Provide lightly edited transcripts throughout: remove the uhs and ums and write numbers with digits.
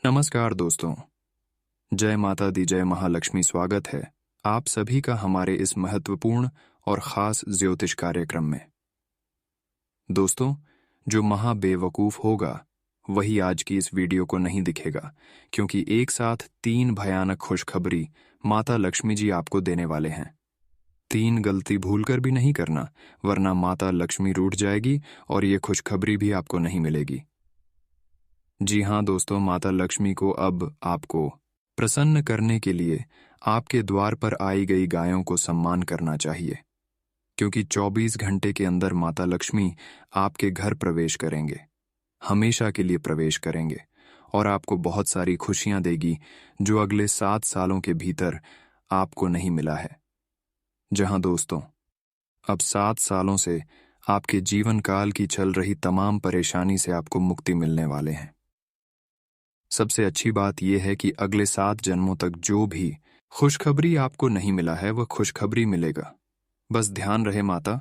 नमस्कार दोस्तों। जय माता दी, जय महालक्ष्मी। स्वागत है आप सभी का हमारे इस महत्वपूर्ण और खास ज्योतिष कार्यक्रम में। दोस्तों, जो महा बेवकूफ होगा वही आज की इस वीडियो को नहीं दिखेगा, क्योंकि एक साथ 3 भयानक खुशखबरी माता लक्ष्मी जी आपको देने वाले हैं। 3 गलती भूलकर भी नहीं करना, वरना माता लक्ष्मी रूठ जाएगी और ये खुशखबरी भी आपको नहीं मिलेगी। जी हाँ दोस्तों, माता लक्ष्मी को अब आपको प्रसन्न करने के लिए आपके द्वार पर आई गई गायों को सम्मान करना चाहिए, क्योंकि 24 घंटे के अंदर माता लक्ष्मी आपके घर प्रवेश करेंगे, हमेशा के लिए प्रवेश करेंगे और आपको बहुत सारी खुशियां देगी जो अगले 7 सालों के भीतर आपको नहीं मिला है। जहां दोस्तों, अब 7 सालों से आपके जीवन काल की चल रही तमाम परेशानी से आपको मुक्ति मिलने वाले हैं। सबसे अच्छी बात यह है कि अगले 7 जन्मों तक जो भी खुशखबरी आपको नहीं मिला है वह खुशखबरी मिलेगा। बस ध्यान रहे, माता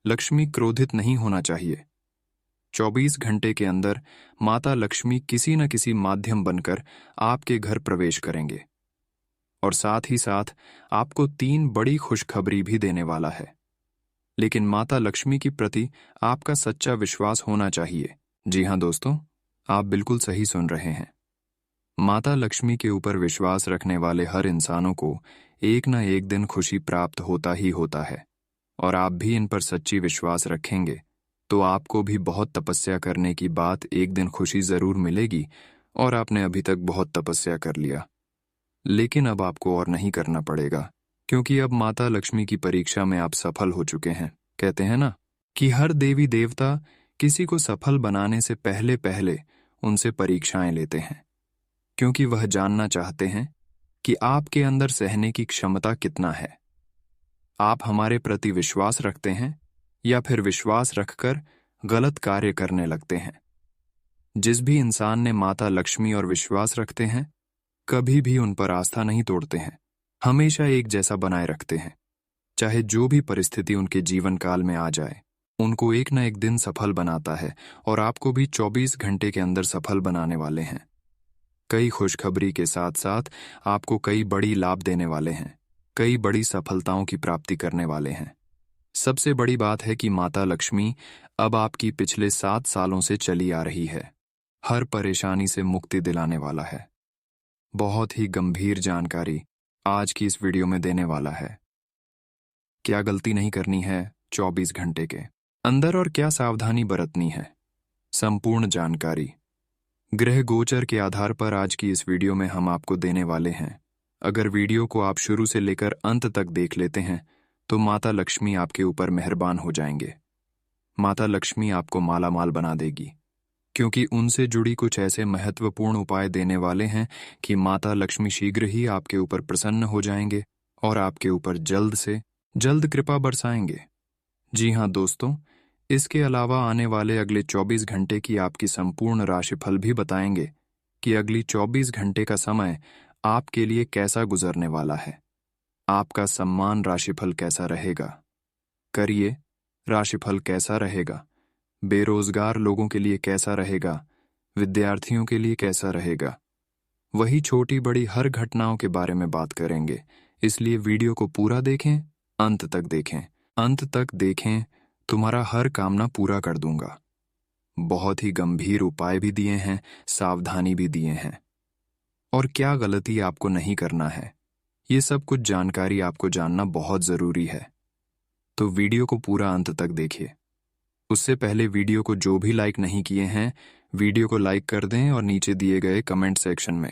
लक्ष्मी क्रोधित नहीं होना चाहिए। 24 घंटे के अंदर माता लक्ष्मी किसी न किसी माध्यम बनकर आपके घर प्रवेश करेंगे और साथ ही साथ आपको 3 बड़ी खुशखबरी भी देने वाला है। लेकिन माता लक्ष्मी के प्रति आपका सच्चा विश्वास होना चाहिए। जी हाँ दोस्तों, आप बिल्कुल सही सुन रहे हैं। माता लक्ष्मी के ऊपर विश्वास रखने वाले हर इंसानों को एक न एक दिन खुशी प्राप्त होता ही होता है, और आप भी इन पर सच्ची विश्वास रखेंगे तो आपको भी बहुत तपस्या करने की बात एक दिन खुशी जरूर मिलेगी। और आपने अभी तक बहुत तपस्या कर लिया, लेकिन अब आपको और नहीं करना पड़ेगा, क्योंकि अब माता लक्ष्मी की परीक्षा में आप सफल हो चुके हैं। कहते हैं ना कि हर देवी देवता किसी को सफल बनाने से पहले पहले उनसे परीक्षाएं लेते हैं, क्योंकि वह जानना चाहते हैं कि आपके अंदर सहने की क्षमता कितना है। आप हमारे प्रति विश्वास रखते हैं या फिर विश्वास रखकर गलत कार्य करने लगते हैं। जिस भी इंसान ने माता लक्ष्मी और विश्वास रखते हैं, कभी भी उन पर आस्था नहीं तोड़ते हैं, हमेशा एक जैसा बनाए रखते हैं। चाहे जो भी परिस्थिति उनके जीवन काल में आ जाए, उनको एक न एक दिन सफल बनाता है, और आपको भी 24 घंटे के अंदर सफल बनाने वाले हैं। कई खुशखबरी के साथ साथ आपको कई बड़ी लाभ देने वाले हैं, कई बड़ी सफलताओं की प्राप्ति करने वाले हैं। सबसे बड़ी बात है कि माता लक्ष्मी अब आपकी पिछले 7 सालों से चली आ रही है, हर परेशानी से मुक्ति दिलाने वाला है। बहुत ही गंभीर जानकारी आज की इस वीडियो में देने वाला है। क्या गलती नहीं करनी है 24 घंटे के अंदर और क्या सावधानी बरतनी है, संपूर्ण जानकारी ग्रह गोचर के आधार पर आज की इस वीडियो में हम आपको देने वाले हैं। अगर वीडियो को आप शुरू से लेकर अंत तक देख लेते हैं तो माता लक्ष्मी आपके ऊपर मेहरबान हो जाएंगे। माता लक्ष्मी आपको मालामाल बना देगी, क्योंकि उनसे जुड़ी कुछ ऐसे महत्वपूर्ण उपाय देने वाले हैं कि माता लक्ष्मी शीघ्र ही आपके ऊपर प्रसन्न हो जाएंगे और आपके ऊपर जल्द से जल्द कृपा बरसाएंगे। जी हाँ दोस्तों, इसके अलावा आने वाले अगले 24 घंटे की आपकी संपूर्ण राशिफल भी बताएंगे कि अगली 24 घंटे का समय आपके लिए कैसा गुजरने वाला है। आपका सम्मान राशिफल कैसा रहेगा, करिए राशिफल कैसा रहेगा, बेरोजगार लोगों के लिए कैसा रहेगा, विद्यार्थियों के लिए कैसा रहेगा, वही छोटी बड़ी हर घटनाओं के बारे में बात करेंगे। इसलिए वीडियो को पूरा देखें, अंत तक देखें। अंत तक देखें, तुम्हारा हर कामना पूरा कर दूंगा। बहुत ही गंभीर उपाय भी दिए हैं, सावधानी भी दिए हैं, और क्या गलती आपको नहीं करना है, ये सब कुछ जानकारी आपको जानना बहुत जरूरी है। तो वीडियो को पूरा अंत तक देखिए। उससे पहले वीडियो को जो भी लाइक नहीं किए हैं, वीडियो को लाइक कर दें और नीचे दिए गए कमेंट सेक्शन में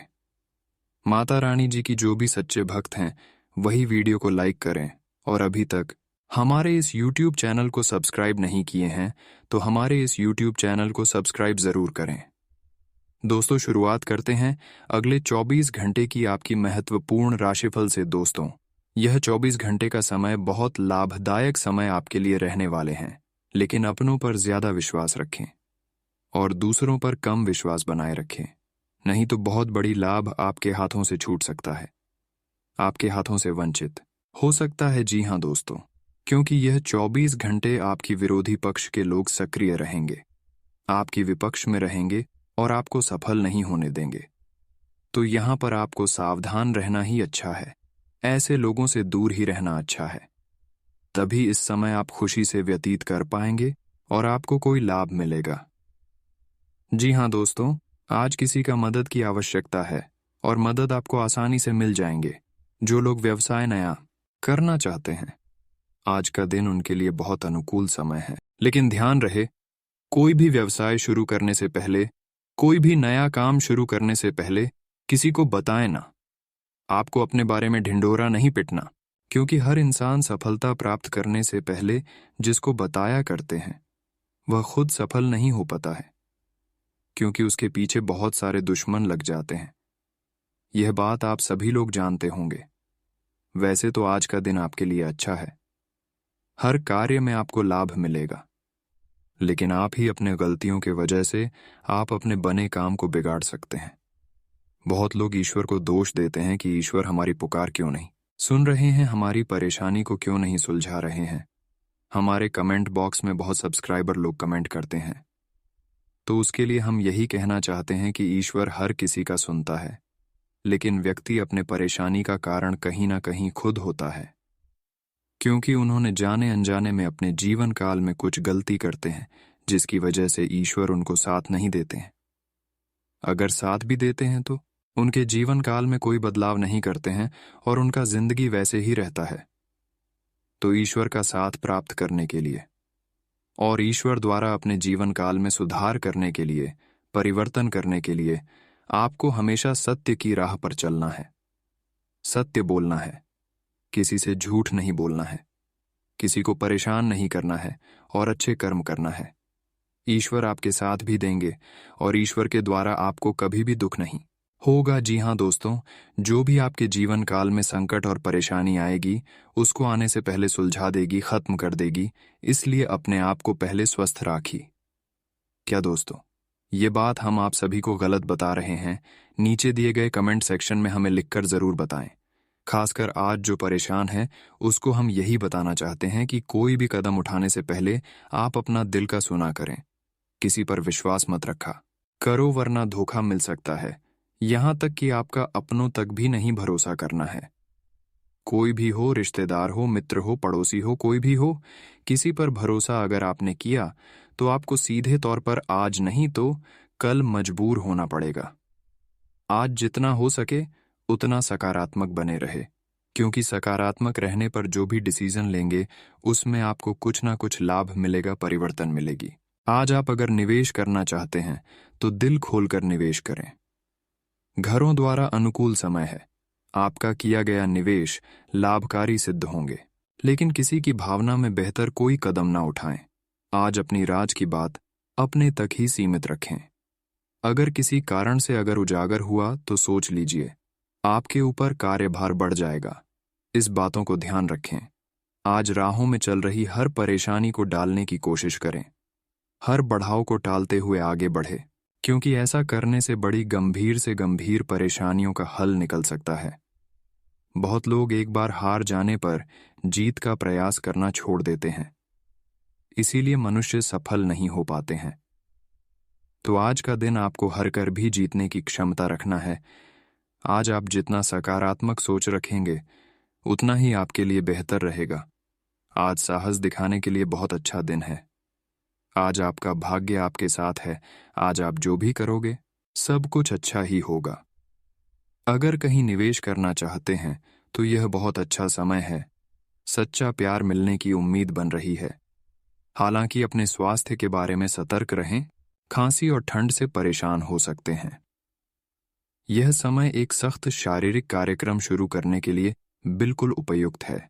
माता रानी जी की जो भी सच्चे भक्त हैं वही वीडियो को लाइक करें। और अभी तक हमारे इस YouTube चैनल को सब्सक्राइब नहीं किए हैं तो हमारे इस YouTube चैनल को सब्सक्राइब जरूर करें। दोस्तों, शुरुआत करते हैं अगले 24 घंटे की आपकी महत्वपूर्ण राशिफल से। दोस्तों, यह 24 घंटे का समय बहुत लाभदायक समय आपके लिए रहने वाले हैं, लेकिन अपनों पर ज्यादा विश्वास रखें और दूसरों पर कम विश्वास बनाए रखें, नहीं तो बहुत बड़ी लाभ आपके हाथों से छूट सकता है, आपके हाथों से वंचित हो सकता है। जी हाँ दोस्तों, क्योंकि यह 24 घंटे आपकी विरोधी पक्ष के लोग सक्रिय रहेंगे, आपकी विपक्ष में रहेंगे और आपको सफल नहीं होने देंगे। तो यहाँ पर आपको सावधान रहना ही अच्छा है। ऐसे लोगों से दूर ही रहना अच्छा है। तभी इस समय आप खुशी से व्यतीत कर पाएंगे और आपको कोई लाभ मिलेगा। जी हाँ दोस्तों, आज किसी का मदद की आवश्यकता है और मदद आपको आसानी से मिल जाएंगे। जो लोग व्यवसाय नया करना चाहते हैं, आज का दिन उनके लिए बहुत अनुकूल समय है। लेकिन ध्यान रहे, कोई भी व्यवसाय शुरू करने से पहले, कोई भी नया काम शुरू करने से पहले किसी को बताएं ना। आपको अपने बारे में ढिंढोरा नहीं पिटना, क्योंकि हर इंसान सफलता प्राप्त करने से पहले जिसको बताया करते हैं वह खुद सफल नहीं हो पाता है, क्योंकि उसके पीछे बहुत सारे दुश्मन लग जाते हैं। यह बात आप सभी लोग जानते होंगे। वैसे तो आज का दिन आपके लिए अच्छा है, हर कार्य में आपको लाभ मिलेगा, लेकिन आप ही अपने गलतियों के वजह से आप अपने बने काम को बिगाड़ सकते हैं। बहुत लोग ईश्वर को दोष देते हैं कि ईश्वर हमारी पुकार क्यों नहीं सुन रहे हैं, हमारी परेशानी को क्यों नहीं सुलझा रहे हैं। हमारे कमेंट बॉक्स में बहुत सब्सक्राइबर लोग कमेंट करते हैं, तो उसके लिए हम यही कहना चाहते हैं कि ईश्वर हर किसी का सुनता है, लेकिन व्यक्ति अपने परेशानी का कारण कहीं ना कहीं खुद होता है, क्योंकि उन्होंने जाने अनजाने में अपने जीवन काल में कुछ गलती करते हैं, जिसकी वजह से ईश्वर उनको साथ नहीं देते हैं। अगर साथ भी देते हैं तो उनके जीवन काल में कोई बदलाव नहीं करते हैं और उनका जिंदगी वैसे ही रहता है। तो ईश्वर का साथ प्राप्त करने के लिए और ईश्वर द्वारा अपने जीवन काल में सुधार करने के लिए, परिवर्तन करने के लिए आपको हमेशा सत्य की राह पर चलना है। सत्य बोलना है, किसी से झूठ नहीं बोलना है, किसी को परेशान नहीं करना है और अच्छे कर्म करना है। ईश्वर आपके साथ भी देंगे और ईश्वर के द्वारा आपको कभी भी दुख नहीं होगा। जी हाँ दोस्तों, जो भी आपके जीवन काल में संकट और परेशानी आएगी उसको आने से पहले सुलझा देगी, खत्म कर देगी। इसलिए अपने आप को पहले स्वस्थ राखिए। क्या दोस्तों, ये बात हम आप सभी को गलत बता रहे हैं? नीचे दिए गए कमेंट सेक्शन में हमें लिखकर जरूर बताएं। खासकर आज जो परेशान है उसको हम यही बताना चाहते हैं कि कोई भी कदम उठाने से पहले आप अपना दिल का सुना करें। किसी पर विश्वास मत रखा करो, वरना धोखा मिल सकता है। यहां तक कि आपका अपनों तक भी नहीं भरोसा करना है। कोई भी हो, रिश्तेदार हो, मित्र हो, पड़ोसी हो, कोई भी हो, किसी पर भरोसा अगर आपने किया तो आपको सीधे तौर पर आज नहीं तो कल मजबूर होना पड़ेगा। आज जितना हो सके उतना सकारात्मक बने रहे, क्योंकि सकारात्मक रहने पर जो भी डिसीजन लेंगे उसमें आपको कुछ ना कुछ लाभ मिलेगा, परिवर्तन मिलेगी। आज आप अगर निवेश करना चाहते हैं तो दिल खोलकर निवेश करें। घरों द्वारा अनुकूल समय है, आपका किया गया निवेश लाभकारी सिद्ध होंगे, लेकिन किसी की भावना में बेहतर कोई कदम ना उठाएं। आज अपनी राज की बात अपने तक ही सीमित रखें। अगर किसी कारण से अगर उजागर हुआ तो सोच लीजिए, आपके ऊपर कार्यभार बढ़ जाएगा। इस बातों को ध्यान रखें। आज राहों में चल रही हर परेशानी को डालने की कोशिश करें, हर बढ़ाव को टालते हुए आगे बढ़े, क्योंकि ऐसा करने से बड़ी गंभीर से गंभीर परेशानियों का हल निकल सकता है। बहुत लोग एक बार हार जाने पर जीत का प्रयास करना छोड़ देते हैं, इसीलिए मनुष्य सफल नहीं हो पाते हैं। तो आज का दिन आपको हर कर भी जीतने की क्षमता रखना है। आज आप जितना सकारात्मक सोच रखेंगे उतना ही आपके लिए बेहतर रहेगा। आज साहस दिखाने के लिए बहुत अच्छा दिन है। आज आपका भाग्य आपके साथ है। आज आप जो भी करोगे सब कुछ अच्छा ही होगा। अगर कहीं निवेश करना चाहते हैं तो यह बहुत अच्छा समय है। सच्चा प्यार मिलने की उम्मीद बन रही है। हालांकि अपने स्वास्थ्य के बारे में सतर्क रहें, खांसी और ठंड से परेशान हो सकते हैं। यह समय एक सख्त शारीरिक कार्यक्रम शुरू करने के लिए बिल्कुल उपयुक्त है।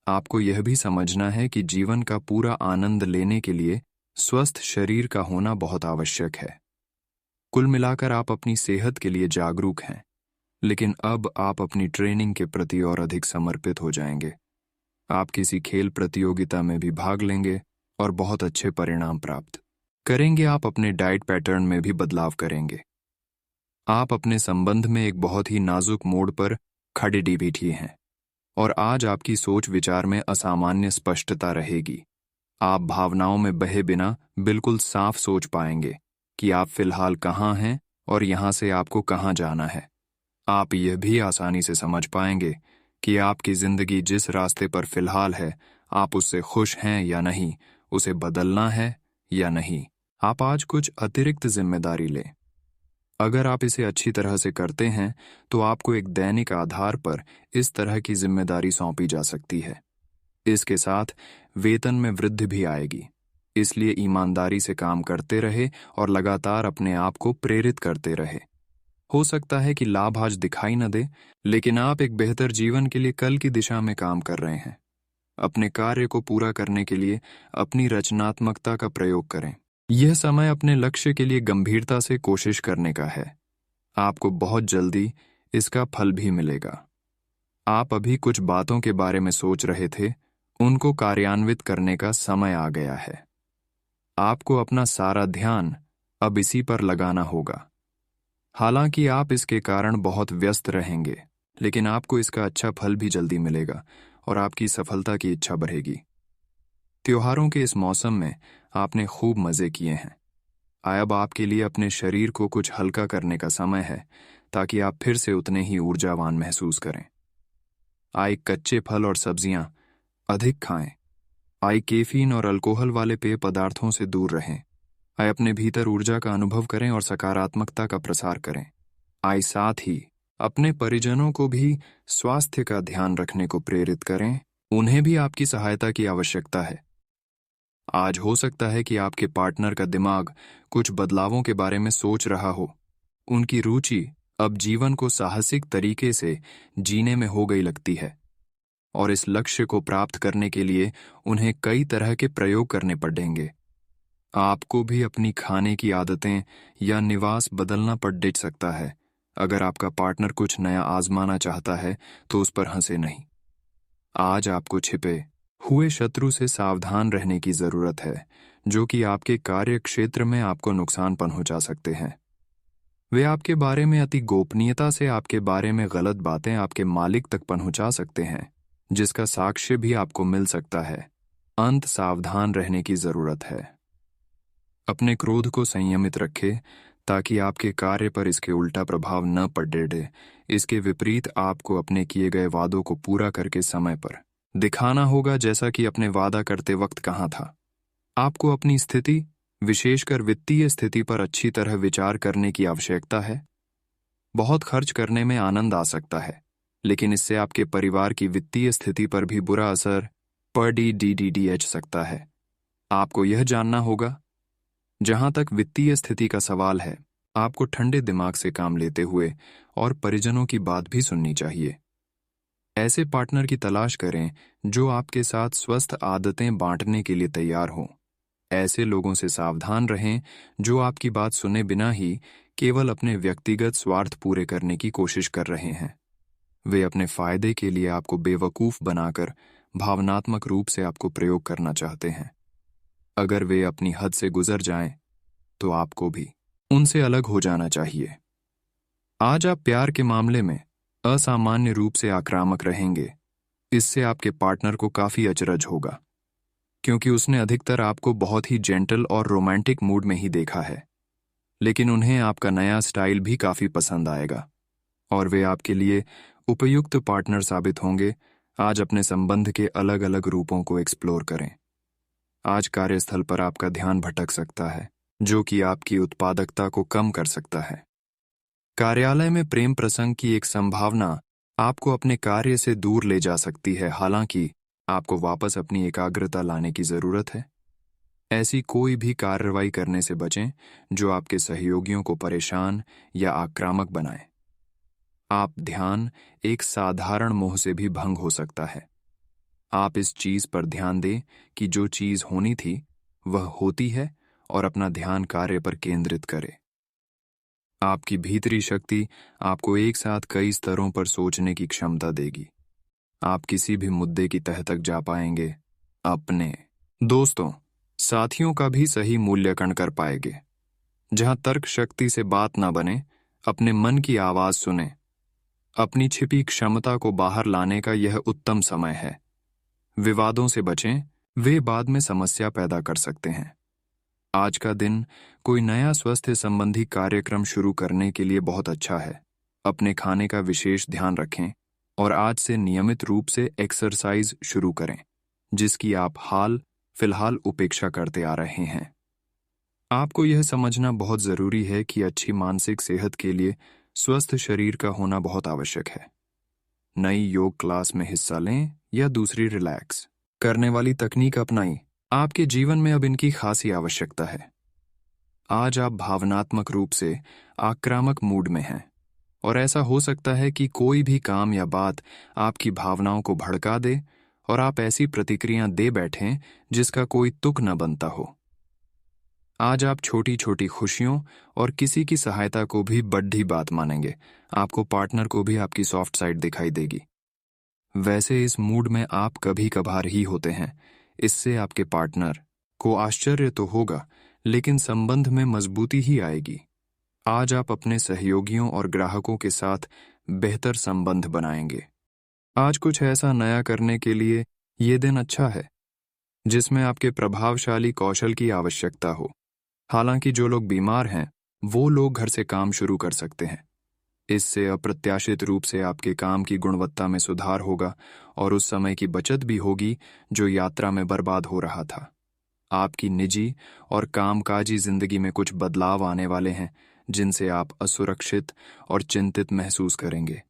आपको यह भी समझना है कि जीवन का पूरा आनंद लेने के लिए स्वस्थ शरीर का होना बहुत आवश्यक है। कुल मिलाकर आप अपनी सेहत के लिए जागरूक हैं, लेकिन अब आप अपनी ट्रेनिंग के प्रति और अधिक समर्पित हो जाएंगे। आप किसी खेल प्रतियोगिता में भी भाग लेंगे और बहुत अच्छे परिणाम प्राप्त करेंगे। आप अपने डाइट पैटर्न में भी बदलाव करेंगे। आप अपने संबंध में एक बहुत ही नाजुक मोड़ पर खड़े बैठे हैं और आज आपकी सोच विचार में असामान्य स्पष्टता रहेगी। आप भावनाओं में बहे बिना बिल्कुल साफ सोच पाएंगे कि आप फिलहाल कहाँ हैं और यहाँ से आपको कहाँ जाना है। आप यह भी आसानी से समझ पाएंगे कि आपकी जिंदगी जिस रास्ते पर फिलहाल है, आप उससे खुश हैं या नहीं, उसे बदलना है या नहीं। आप आज कुछ अतिरिक्त जिम्मेदारी लें। अगर आप इसे अच्छी तरह से करते हैं तो आपको एक दैनिक आधार पर इस तरह की जिम्मेदारी सौंपी जा सकती है। इसके साथ वेतन में वृद्धि भी आएगी, इसलिए ईमानदारी से काम करते रहे और लगातार अपने आप को प्रेरित करते रहे। हो सकता है कि लाभ आज दिखाई न दे, लेकिन आप एक बेहतर जीवन के लिए कल की दिशा में काम कर रहे हैं। अपने कार्य को पूरा करने के लिए अपनी रचनात्मकता का प्रयोग करें। यह समय अपने लक्ष्य के लिए गंभीरता से कोशिश करने का है। आपको बहुत जल्दी इसका फल भी मिलेगा। आप अभी कुछ बातों के बारे में सोच रहे थे, उनको कार्यान्वित करने का समय आ गया है। आपको अपना सारा ध्यान अब इसी पर लगाना होगा। हालांकि आप इसके कारण बहुत व्यस्त रहेंगे, लेकिन आपको इसका अच्छा फल भी जल्दी मिलेगा और आपकी सफलता की इच्छा बढ़ेगी। त्योहारों के इस मौसम में आपने खूब मजे किए हैं। अब आपके लिए अपने शरीर को कुछ हल्का करने का समय है, ताकि आप फिर से उतने ही ऊर्जावान महसूस करें। कच्चे फल और सब्जियां अधिक खाएं। कैफीन और अल्कोहल वाले पेय पदार्थों से दूर रहें। अपने भीतर ऊर्जा का अनुभव करें और सकारात्मकता का प्रसार करें। साथ ही अपने परिजनों को भी स्वास्थ्य का ध्यान रखने को प्रेरित करें। उन्हें भी आपकी सहायता की आवश्यकता है। आज हो सकता है कि आपके पार्टनर का दिमाग कुछ बदलावों के बारे में सोच रहा हो। उनकी रुचि अब जीवन को साहसिक तरीके से जीने में हो गई लगती है, और इस लक्ष्य को प्राप्त करने के लिए उन्हें कई तरह के प्रयोग करने पड़ेंगे। आपको भी अपनी खाने की आदतें या निवास बदलना पड़ सकता है। अगर आपका पार्टनर कुछ नया आजमाना चाहता है तो उस पर हंसे नहीं। आज आपको छिपे हुए शत्रु से सावधान रहने की जरूरत है, जो कि आपके कार्य क्षेत्र में आपको नुकसान पहुंचा सकते हैं। वे आपके बारे में अति गोपनीयता से आपके बारे में गलत बातें आपके मालिक तक पहुंचा सकते हैं, जिसका साक्ष्य भी आपको मिल सकता है। सावधान रहने की जरूरत है। अपने क्रोध को संयमित रखें, ताकि आपके कार्य पर इसके उल्टा प्रभाव न पड़े। इसके विपरीत आपको अपने किए गए वादों को पूरा करके समय पर दिखाना होगा, जैसा कि अपने वादा करते वक्त कहा था। आपको अपनी स्थिति, विशेषकर वित्तीय स्थिति पर अच्छी तरह विचार करने की आवश्यकता है। बहुत खर्च करने में आनंद आ सकता है, लेकिन इससे आपके परिवार की वित्तीय स्थिति पर भी बुरा असर पड़ सकता है। आपको यह जानना होगा। जहां तक वित्तीय स्थिति का सवाल है, आपको ठंडे दिमाग से काम लेते हुए और परिजनों की बात भी सुननी चाहिए। ऐसे पार्टनर की तलाश करें जो आपके साथ स्वस्थ आदतें बांटने के लिए तैयार हों। ऐसे लोगों से सावधान रहें जो आपकी बात सुने बिना ही केवल अपने व्यक्तिगत स्वार्थ पूरे करने की कोशिश कर रहे हैं। वे अपने फायदे के लिए आपको बेवकूफ बनाकर भावनात्मक रूप से आपको प्रयोग करना चाहते हैं। अगर वे अपनी हद से गुजर जाएं, तो आपको भी उनसे अलग हो जाना चाहिए। आज आप प्यार के मामले में असामान्य रूप से आक्रामक रहेंगे। इससे आपके पार्टनर को काफी अचरज होगा, क्योंकि उसने अधिकतर आपको बहुत ही जेंटल और रोमांटिक मूड में ही देखा है। लेकिन उन्हें आपका नया स्टाइल भी काफी पसंद आएगा, और वे आपके लिए उपयुक्त पार्टनर साबित होंगे। आज अपने संबंध के अलग अलग रूपों को एक्सप्लोर करें। आज कार्यस्थल पर आपका ध्यान भटक सकता है, जो कि आपकी उत्पादकता को कम कर सकता है। कार्यालय में प्रेम प्रसंग की एक संभावना आपको अपने कार्य से दूर ले जा सकती है। हालांकि आपको वापस अपनी एकाग्रता लाने की जरूरत है। ऐसी कोई भी कार्रवाई करने से बचें जो आपके सहयोगियों को परेशान या आक्रामक बनाए। आप ध्यान एक साधारण मोह से भी भंग हो सकता है। आप इस चीज पर ध्यान दें कि जो चीज होनी थी वह होती है, और अपना ध्यान कार्य पर केंद्रित करें। आपकी भीतरी शक्ति आपको एक साथ कई स्तरों पर सोचने की क्षमता देगी। आप किसी भी मुद्दे की तह तक जा पाएंगे। अपने दोस्तों, साथियों का भी सही मूल्यांकन कर पाएंगे। जहां तर्क शक्ति से बात ना बने, अपने मन की आवाज सुने। अपनी छिपी क्षमता को बाहर लाने का यह उत्तम समय है। विवादों से बचें, वे बाद में समस्या पैदा कर सकते हैं। आज का दिन कोई नया स्वास्थ्य संबंधी कार्यक्रम शुरू करने के लिए बहुत अच्छा है। अपने खाने का विशेष ध्यान रखें और आज से नियमित रूप से एक्सरसाइज शुरू करें, जिसकी आप फिलहाल उपेक्षा करते आ रहे हैं। आपको यह समझना बहुत जरूरी है कि अच्छी मानसिक सेहत के लिए स्वस्थ शरीर का होना बहुत आवश्यक है। नई योग क्लास में हिस्सा लें या दूसरी रिलैक्स करने वाली तकनीक अपनाएं। आपके जीवन में अब इनकी खासी आवश्यकता है। आज आप भावनात्मक रूप से आक्रामक मूड में हैं और ऐसा हो सकता है कि कोई भी काम या बात आपकी भावनाओं को भड़का दे और आप ऐसी प्रतिक्रिया दे बैठें जिसका कोई तुक न बनता हो। आज आप छोटी छोटी खुशियों और किसी की सहायता को भी बड़ी बात मानेंगे। आपको पार्टनर को भी आपकी सॉफ्ट साइड दिखाई देगी। वैसे इस मूड में आप कभी कभार ही होते हैं। इससे आपके पार्टनर को आश्चर्य तो होगा, लेकिन संबंध में मजबूती ही आएगी। आज आप अपने सहयोगियों और ग्राहकों के साथ बेहतर संबंध बनाएंगे। आज कुछ ऐसा नया करने के लिए ये दिन अच्छा है जिसमें आपके प्रभावशाली कौशल की आवश्यकता हो। हालांकि जो लोग बीमार हैं वो लोग घर से काम शुरू कर सकते हैं। इससे अप्रत्याशित रूप से आपके काम की गुणवत्ता में सुधार होगा और उस समय की बचत भी होगी जो यात्रा में बर्बाद हो रहा था। आपकी निजी और कामकाजी जिंदगी में कुछ बदलाव आने वाले हैं जिनसे आप असुरक्षित और चिंतित महसूस करेंगे,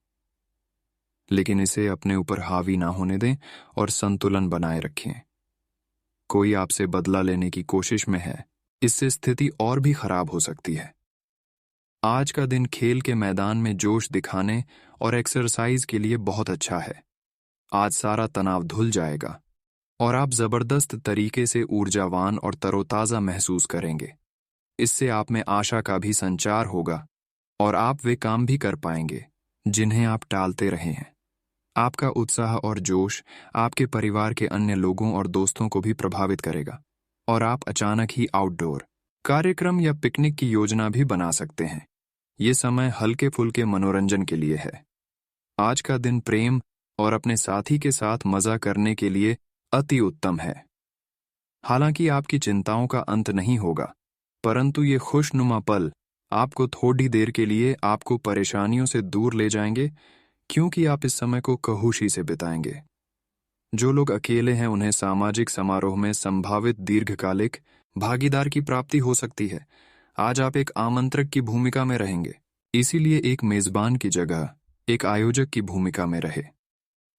लेकिन इसे अपने ऊपर हावी ना होने दें और संतुलन बनाए रखें। कोई आपसे बदला लेने की कोशिश में है, इससे स्थिति और भी खराब हो सकती है। आज का दिन खेल के मैदान में जोश दिखाने और एक्सरसाइज के लिए बहुत अच्छा है। आज सारा तनाव धुल जाएगा और आप जबरदस्त तरीके से ऊर्जावान और तरोताजा महसूस करेंगे। इससे आप में आशा का भी संचार होगा और आप वे काम भी कर पाएंगे जिन्हें आप टालते रहे हैं। आपका उत्साह और जोश आपके परिवार के अन्य लोगों और दोस्तों को भी प्रभावित करेगा और आप अचानक ही आउटडोर कार्यक्रम या पिकनिक की योजना भी बना सकते हैं। ये समय हल्के फुल्के मनोरंजन के लिए है। आज का दिन प्रेम और अपने साथी के साथ मजा करने के लिए अति उत्तम है। हालांकि आपकी चिंताओं का अंत नहीं होगा, परंतु ये खुशनुमा पल आपको थोड़ी देर के लिए आपको परेशानियों से दूर ले जाएंगे, क्योंकि आप इस समय को खुशी से बिताएंगे। जो लोग अकेले हैं उन्हें सामाजिक समारोह में संभावित दीर्घकालिक भागीदार की प्राप्ति हो सकती है। आज आप एक आमंत्रक की भूमिका में रहेंगे, इसीलिए एक मेजबान की जगह एक आयोजक की भूमिका में रहे।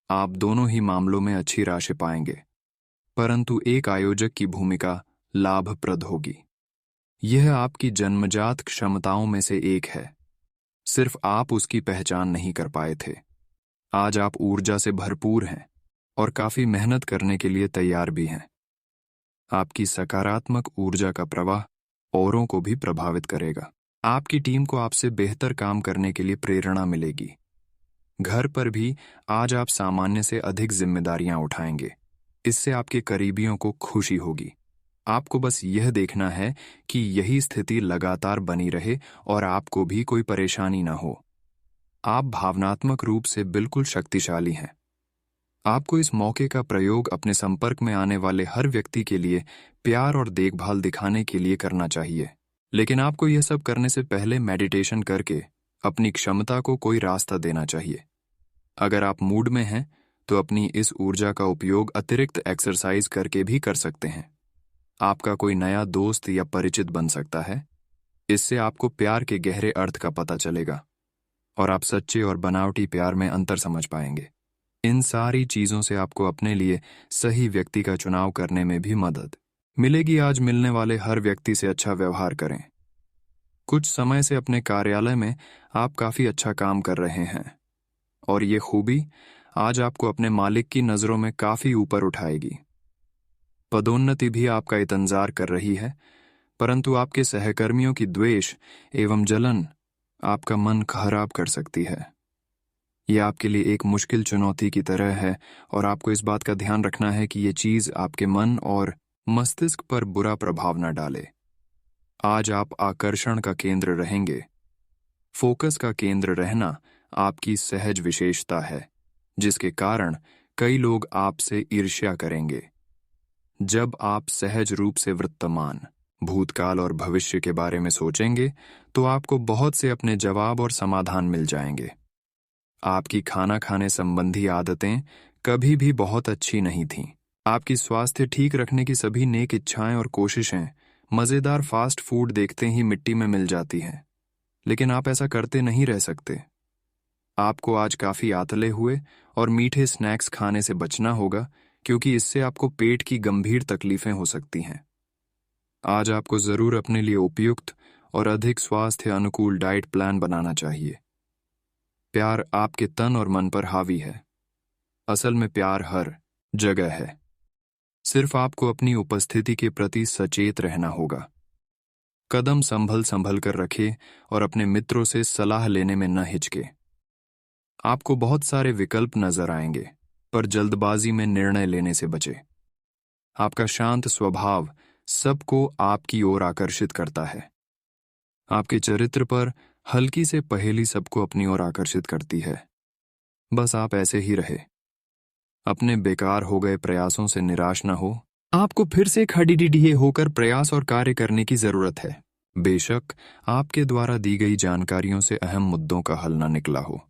आप दोनों ही मामलों में अच्छी राशि पाएंगे, परंतु एक आयोजक की भूमिका लाभप्रद होगी। यह आपकी जन्मजात क्षमताओं में से एक है, सिर्फ आप उसकी पहचान नहीं कर पाए थे। आज आप ऊर्जा से भरपूर हैं और काफी मेहनत करने के लिए तैयार भी हैं। आपकी सकारात्मक ऊर्जा का प्रवाह औरों को भी प्रभावित करेगा। आपकी टीम को आपसे बेहतर काम करने के लिए प्रेरणा मिलेगी। घर पर भी आज आप सामान्य से अधिक जिम्मेदारियां उठाएंगे। इससे आपके करीबियों को खुशी होगी। आपको बस यह देखना है कि यही स्थिति लगातार बनी रहे और आपको भी कोई परेशानी ना हो। आप भावनात्मक रूप से बिल्कुल शक्तिशाली हैं। आपको इस मौके का प्रयोग अपने संपर्क में आने वाले हर व्यक्ति के लिए प्यार और देखभाल दिखाने के लिए करना चाहिए। लेकिन आपको यह सब करने से पहले मेडिटेशन करके अपनी क्षमता को कोई रास्ता देना चाहिए। अगर आप मूड में हैं तो अपनी इस ऊर्जा का उपयोग अतिरिक्त एक्सरसाइज करके भी कर सकते हैं। आपका कोई नया दोस्त या परिचित बन सकता है। इससे आपको प्यार के गहरे अर्थ का पता चलेगा और आप सच्चे और बनावटी प्यार में अंतर समझ पाएंगे। इन सारी चीजों से आपको अपने लिए सही व्यक्ति का चुनाव करने में भी मदद मिलेगी। आज मिलने वाले हर व्यक्ति से अच्छा व्यवहार करें। कुछ समय से अपने कार्यालय में आप काफी अच्छा काम कर रहे हैं और ये खूबी आज आपको अपने मालिक की नजरों में काफी ऊपर उठाएगी। पदोन्नति भी आपका इंतजार कर रही है, परंतु आपके सहकर्मियों की द्वेष एवं जलन आपका मन खराब कर सकती है। यह आपके लिए एक मुश्किल चुनौती की तरह है और आपको इस बात का ध्यान रखना है कि ये चीज आपके मन और मस्तिष्क पर बुरा प्रभाव न डाले। आज आप आकर्षण का केंद्र रहेंगे। फोकस का केंद्र रहना आपकी सहज विशेषता है, जिसके कारण कई लोग आपसे ईर्ष्या करेंगे। जब आप सहज रूप से वर्तमान भूतकाल और भविष्य के बारे में सोचेंगे तो आपको बहुत से अपने जवाब और समाधान मिल जाएंगे। आपकी खाना खाने संबंधी आदतें कभी भी बहुत अच्छी नहीं थीं। आपकी स्वास्थ्य ठीक रखने की सभी नेक इच्छाएं और कोशिशें मज़ेदार फास्ट फूड देखते ही मिट्टी में मिल जाती हैं। लेकिन आप ऐसा करते नहीं रह सकते। आपको आज काफ़ी आतले हुए और मीठे स्नैक्स खाने से बचना होगा, क्योंकि इससे आपको पेट की गंभीर तकलीफें हो सकती हैं। आज आपको ज़रूर अपने लिए उपयुक्त और अधिक स्वास्थ्य अनुकूल डाइट प्लान बनाना चाहिए। प्यार आपके तन और मन पर हावी है। असल में प्यार हर जगह है। सिर्फ आपको अपनी उपस्थिति के प्रति सचेत रहना होगा। कदम संभल संभल कर रखें और अपने मित्रों से सलाह लेने में न हिचके। आपको बहुत सारे विकल्प नजर आएंगे, पर जल्दबाजी में निर्णय लेने से बचे। आपका शांत स्वभाव सबको आपकी ओर आकर्षित करता है। आपके चरित्र पर हल्की से पहेली सबको अपनी ओर आकर्षित करती है। बस आप ऐसे ही रहे। अपने बेकार हो गए प्रयासों से निराश न हो। आपको फिर से खड़ीडिढिए होकर प्रयास और कार्य करने की जरूरत है। बेशक आपके द्वारा दी गई जानकारियों से अहम मुद्दों का हल न निकला हो,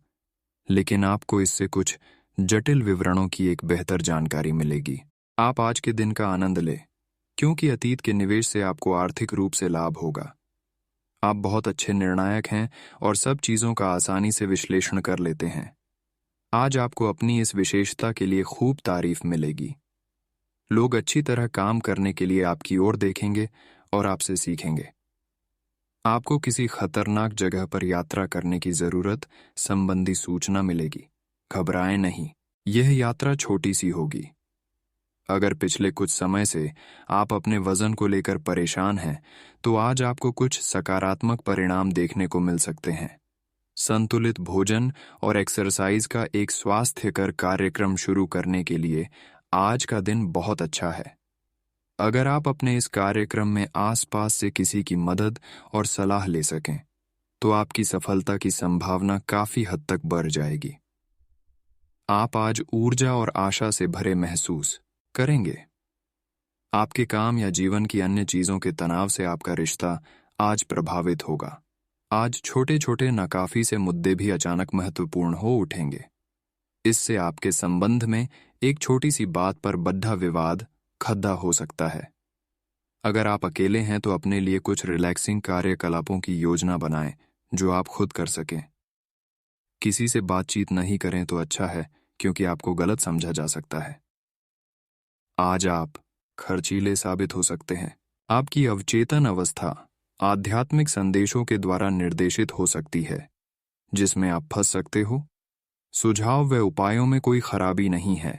लेकिन आपको इससे कुछ जटिल विवरणों की एक बेहतर जानकारी मिलेगी। आप आज के दिन का आनंद ले, क्योंकि अतीत के निवेश से आपको आर्थिक रूप से लाभ होगा। आप बहुत अच्छे निर्णायक हैं और सब चीज़ों का आसानी से विश्लेषण कर लेते हैं। आज आपको अपनी इस विशेषता के लिए खूब तारीफ मिलेगी। लोग अच्छी तरह काम करने के लिए आपकी ओर देखेंगे और आपसे सीखेंगे। आपको किसी खतरनाक जगह पर यात्रा करने की जरूरत संबंधी सूचना मिलेगी। घबराएं नहीं, यह यात्रा छोटी सी होगी। अगर पिछले कुछ समय से आप अपने वजन को लेकर परेशान हैं, तो आज आपको कुछ सकारात्मक परिणाम देखने को मिल सकते हैं। संतुलित भोजन और एक्सरसाइज का एक स्वास्थ्यकर कार्यक्रम शुरू करने के लिए आज का दिन बहुत अच्छा है। अगर आप अपने इस कार्यक्रम में आसपास से किसी की मदद और सलाह ले सकें, तो आपकी सफलता की संभावना काफी हद तक बढ़ जाएगी। आप आज ऊर्जा और आशा से भरे महसूस करेंगे। आपके काम या जीवन की अन्य चीजों के तनाव से आपका रिश्ता आज प्रभावित होगा। आज छोटे छोटे नाकाफी से मुद्दे भी अचानक महत्वपूर्ण हो उठेंगे। इससे आपके संबंध में एक छोटी सी बात पर बड़ा विवाद खड़ा हो सकता है। अगर आप अकेले हैं तो अपने लिए कुछ रिलैक्सिंग कार्यकलापों की योजना बनाएं जो आप खुद कर सकें। किसी से बातचीत नहीं करें तो अच्छा है, क्योंकि आपको गलत समझा जा सकता है। आज आप खर्चीले साबित हो सकते हैं। आपकी अवचेतन अवस्था आध्यात्मिक संदेशों के द्वारा निर्देशित हो सकती है, जिसमें आप फंस सकते हो। सुझाव व उपायों में कोई खराबी नहीं है,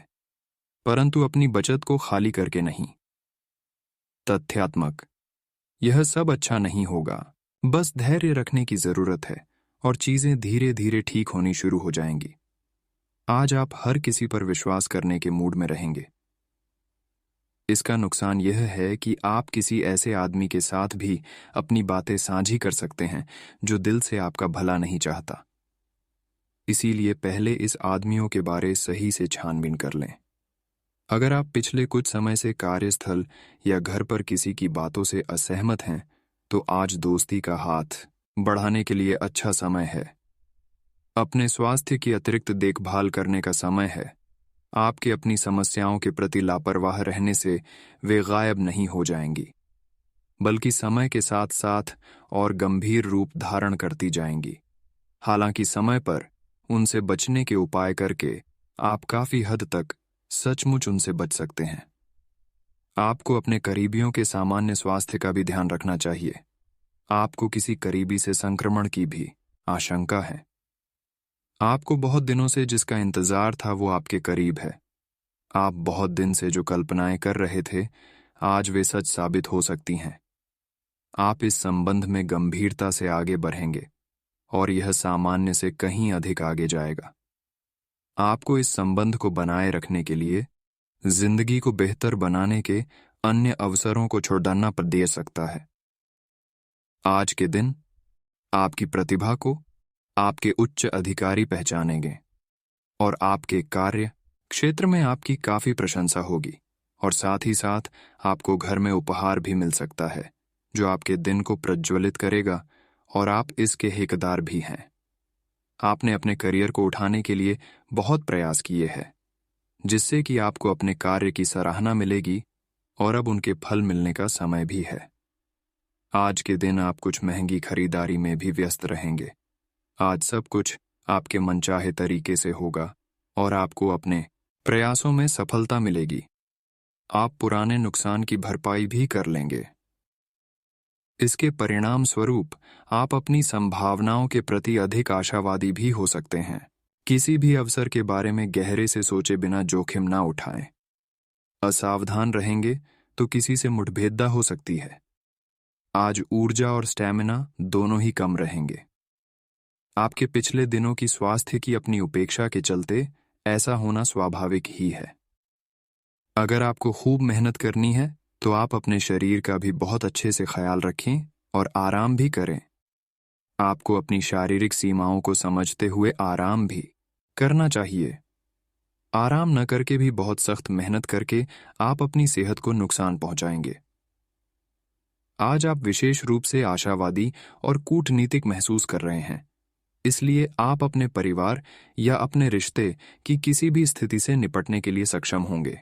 परंतु अपनी बचत को खाली करके नहीं। तथ्यात्मक, यह सब अच्छा नहीं होगा। बस धैर्य रखने की जरूरत है और चीजें धीरे धीरे ठीक होनी शुरू हो जाएंगी। आज आप हर किसी पर विश्वास करने के मूड में रहेंगे। इसका नुकसान यह है कि आप किसी ऐसे आदमी के साथ भी अपनी बातें साझी कर सकते हैं जो दिल से आपका भला नहीं चाहता। इसीलिए पहले इस आदमियों के बारे सही से छानबीन कर लें। अगर आप पिछले कुछ समय से कार्यस्थल या घर पर किसी की बातों से असहमत हैं, तो आज दोस्ती का हाथ बढ़ाने के लिए अच्छा समय है। अपने स्वास्थ्य की अतिरिक्त देखभाल करने का समय है। आपके अपनी समस्याओं के प्रति लापरवाह रहने से वे गायब नहीं हो जाएंगी, बल्कि समय के साथ साथ और गंभीर रूप धारण करती जाएंगी। हालांकि समय पर उनसे बचने के उपाय करके आप काफी हद तक सचमुच उनसे बच सकते हैं। आपको अपने करीबियों के सामान्य स्वास्थ्य का भी ध्यान रखना चाहिए। आपको किसी करीबी से संक्रमण की भी आशंका है। आपको बहुत दिनों से जिसका इंतजार था वो आपके करीब है। आप बहुत दिन से जो कल्पनाएं कर रहे थे, आज वे सच साबित हो सकती हैं। आप इस संबंध में गंभीरता से आगे बढ़ेंगे और यह सामान्य से कहीं अधिक आगे जाएगा। आपको इस संबंध को बनाए रखने के लिए जिंदगी को बेहतर बनाने के अन्य अवसरों को छोड़ना पड़ सकता है। आज के दिन आपकी प्रतिभा को आपके उच्च अधिकारी पहचानेंगे और आपके कार्य क्षेत्र में आपकी काफी प्रशंसा होगी, और साथ ही साथ आपको घर में उपहार भी मिल सकता है जो आपके दिन को प्रज्वलित करेगा और आप इसके हकदार भी हैं। आपने अपने करियर को उठाने के लिए बहुत प्रयास किए हैं, जिससे कि आपको अपने कार्य की सराहना मिलेगी और अब उनके फल मिलने का समय भी है। आज के दिन आप कुछ महंगी खरीदारी में भी व्यस्त रहेंगे। आज सब कुछ आपके मनचाहे तरीके से होगा और आपको अपने प्रयासों में सफलता मिलेगी। आप पुराने नुकसान की भरपाई भी कर लेंगे। इसके परिणाम स्वरूप आप अपनी संभावनाओं के प्रति अधिक आशावादी भी हो सकते हैं। किसी भी अवसर के बारे में गहरे से सोचे बिना जोखिम ना उठाएं। असावधान रहेंगे तो किसी से मुठभेड़ हो सकती है। आज ऊर्जा और स्टैमिना दोनों ही कम रहेंगे। आपके पिछले दिनों की स्वास्थ्य की अपनी उपेक्षा के चलते ऐसा होना स्वाभाविक ही है। अगर आपको खूब मेहनत करनी है तो आप अपने शरीर का भी बहुत अच्छे से ख्याल रखें और आराम भी करें। आपको अपनी शारीरिक सीमाओं को समझते हुए आराम भी करना चाहिए। आराम न करके भी बहुत सख्त मेहनत करके आप अपनी सेहत को नुकसान पहुंचाएंगे। आज आप विशेष रूप से आशावादी और कूटनीतिक महसूस कर रहे हैं, इसलिए आप अपने परिवार या अपने रिश्ते की किसी भी स्थिति से निपटने के लिए सक्षम होंगे।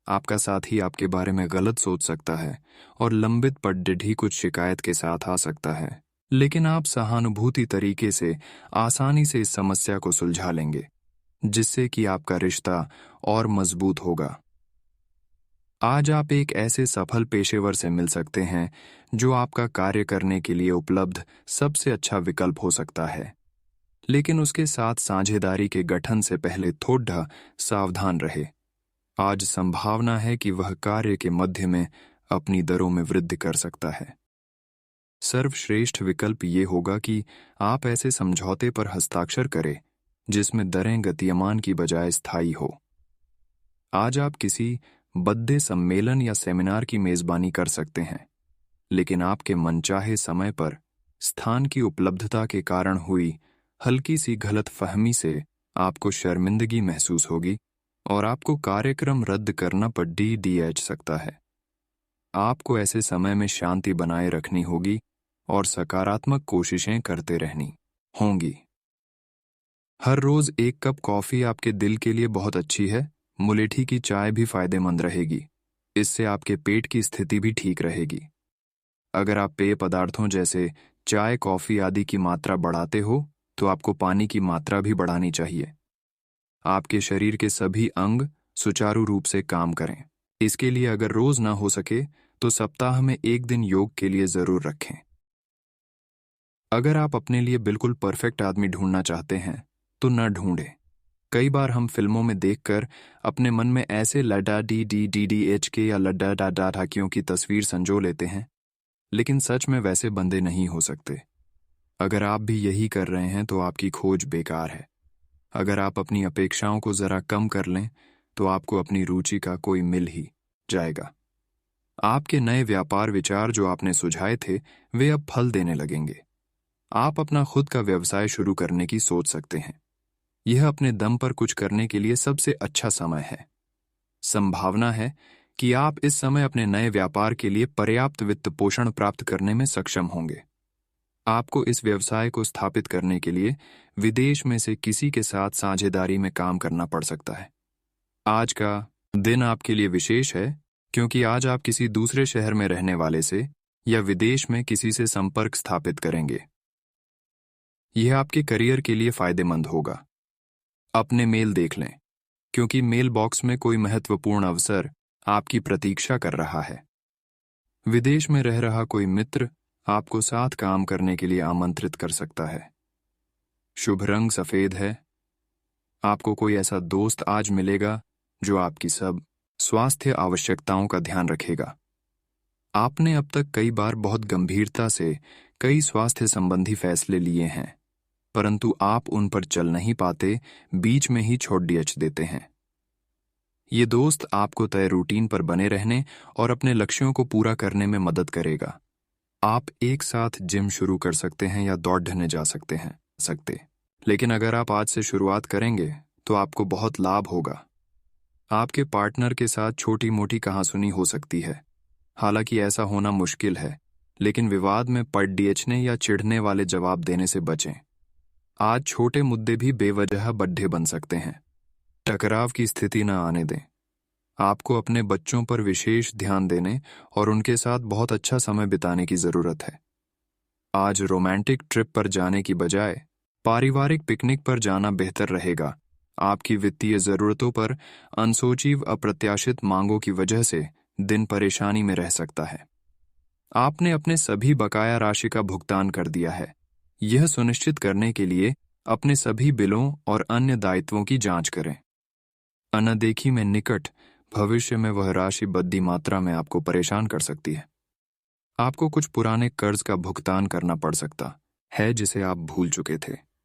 आपका साथी आपके बारे में गलत सोच सकता है और लंबित पड़ढी कुछ शिकायत के साथ आ सकता है, लेकिन आप सहानुभूति तरीके से आसानी से इस समस्या को सुलझा लेंगे, जिससे कि आपका रिश्ता और मजबूत होगा। आज आप एक ऐसे सफल पेशेवर से मिल सकते हैं जो आपका कार्य करने के लिए उपलब्ध सबसे अच्छा विकल्प हो सकता है, लेकिन उसके साथ साझेदारी के गठन से पहले थोड़ा सावधान रहे। आज संभावना है कि वह कार्य के मध्य में अपनी दरों में वृद्धि कर सकता है। सर्वश्रेष्ठ विकल्प ये होगा कि आप ऐसे समझौते पर हस्ताक्षर करें जिसमें दरें गतिमान की बजाय स्थायी हो। आज आप किसी बद्दे सम्मेलन या सेमिनार की मेजबानी कर सकते हैं, लेकिन आपके मनचाहे समय पर स्थान की उपलब्धता के कारण हुई हल्की सी गलतफहमी से आपको शर्मिंदगी महसूस होगी और आपको कार्यक्रम रद्द करना पड़ सकता है। आपको ऐसे समय में शांति बनाए रखनी होगी और सकारात्मक कोशिशें करते रहनी होंगी। हर रोज एक कप कॉफी आपके दिल के लिए बहुत अच्छी है। मुलेठी की चाय भी फायदेमंद रहेगी। इससे आपके पेट की स्थिति भी ठीक रहेगी। अगर आप पेय पदार्थों जैसे चाय, कॉफी आदि की मात्रा बढ़ाते हो तो आपको पानी की मात्रा भी बढ़ानी चाहिए। आपके शरीर के सभी अंग सुचारू रूप से काम करें। इसके लिए अगर रोज ना हो सके तो सप्ताह में एक दिन योग के लिए जरूर रखें। अगर आप अपने लिए बिल्कुल परफेक्ट आदमी ढूंढना चाहते हैं तो न ढूंढें। कई बार हम फिल्मों में देखकर अपने मन में ऐसे लड्डा डी के या लड्डा डा ढाकियों की तस्वीर संजो लेते हैं, लेकिन सच में वैसे बंदे नहीं हो सकते। अगर आप भी यही कर रहे हैं तो आपकी खोज बेकार है। अगर आप अपनी अपेक्षाओं को जरा कम कर लें तो आपको अपनी रुचि का कोई मिल ही जाएगा। आपके नए व्यापार विचार जो आपने सुझाए थे वे अब फल देने लगेंगे। आप अपना खुद का व्यवसाय शुरू करने की सोच सकते हैं। यह अपने दम पर कुछ करने के लिए सबसे अच्छा समय है। संभावना है कि आप इस समय अपने नए व्यापार के लिए पर्याप्त वित्त पोषण प्राप्त करने में सक्षम होंगे। आपको इस व्यवसाय को स्थापित करने के लिए विदेश में से किसी के साथ साझेदारी में काम करना पड़ सकता है। आज का दिन आपके लिए विशेष है क्योंकि आज आप किसी दूसरे शहर में रहने वाले से या विदेश में किसी से संपर्क स्थापित करेंगे। यह आपके करियर के लिए फायदेमंद होगा। अपने मेल देख लें क्योंकि मेल बॉक्स में कोई महत्वपूर्ण अवसर आपकी प्रतीक्षा कर रहा है। विदेश में रह रहा कोई मित्र आपको साथ काम करने के लिए आमंत्रित कर सकता है। शुभ रंग सफेद है। आपको कोई ऐसा दोस्त आज मिलेगा जो आपकी सब स्वास्थ्य आवश्यकताओं का ध्यान रखेगा। आपने अब तक कई बार बहुत गंभीरता से कई स्वास्थ्य संबंधी फैसले लिए हैं, परंतु आप उन पर चल नहीं पाते, बीच में ही छोड़ देते हैं। ये दोस्त आपको तय रूटीन पर बने रहने और अपने लक्ष्यों को पूरा करने में मदद करेगा। आप एक साथ जिम शुरू कर सकते हैं या दौड़ने जा सकते, लेकिन अगर आप आज से शुरुआत करेंगे तो आपको बहुत लाभ होगा। आपके पार्टनर के साथ छोटी मोटी कहासुनी हो सकती है। हालांकि ऐसा होना मुश्किल है, लेकिन विवाद में पड़ने या चिढ़ने वाले जवाब देने से बचें। आज छोटे मुद्दे भी बेवजह बड्ढे बन सकते हैं। टकराव की स्थिति न आने दें। आपको अपने बच्चों पर विशेष ध्यान देने और उनके साथ बहुत अच्छा समय बिताने की जरूरत है। आज रोमांटिक ट्रिप पर जाने की बजाय पारिवारिक पिकनिक पर जाना बेहतर रहेगा। आपकी वित्तीय जरूरतों पर अनसोची अप्रत्याशित मांगों की वजह से दिन परेशानी में रह सकता है। आपने अपने सभी बकाया राशि का भुगतान कर दिया है। यह सुनिश्चित करने के लिए अपने सभी बिलों और अन्य दायित्वों की जांच करें। अनदेखी में निकट भविष्य में वह राशि बड़ी मात्रा में आपको परेशान कर सकती है। आपको कुछ पुराने कर्ज का भुगतान करना पड़ सकता है जिसे आप भूल चुके थे।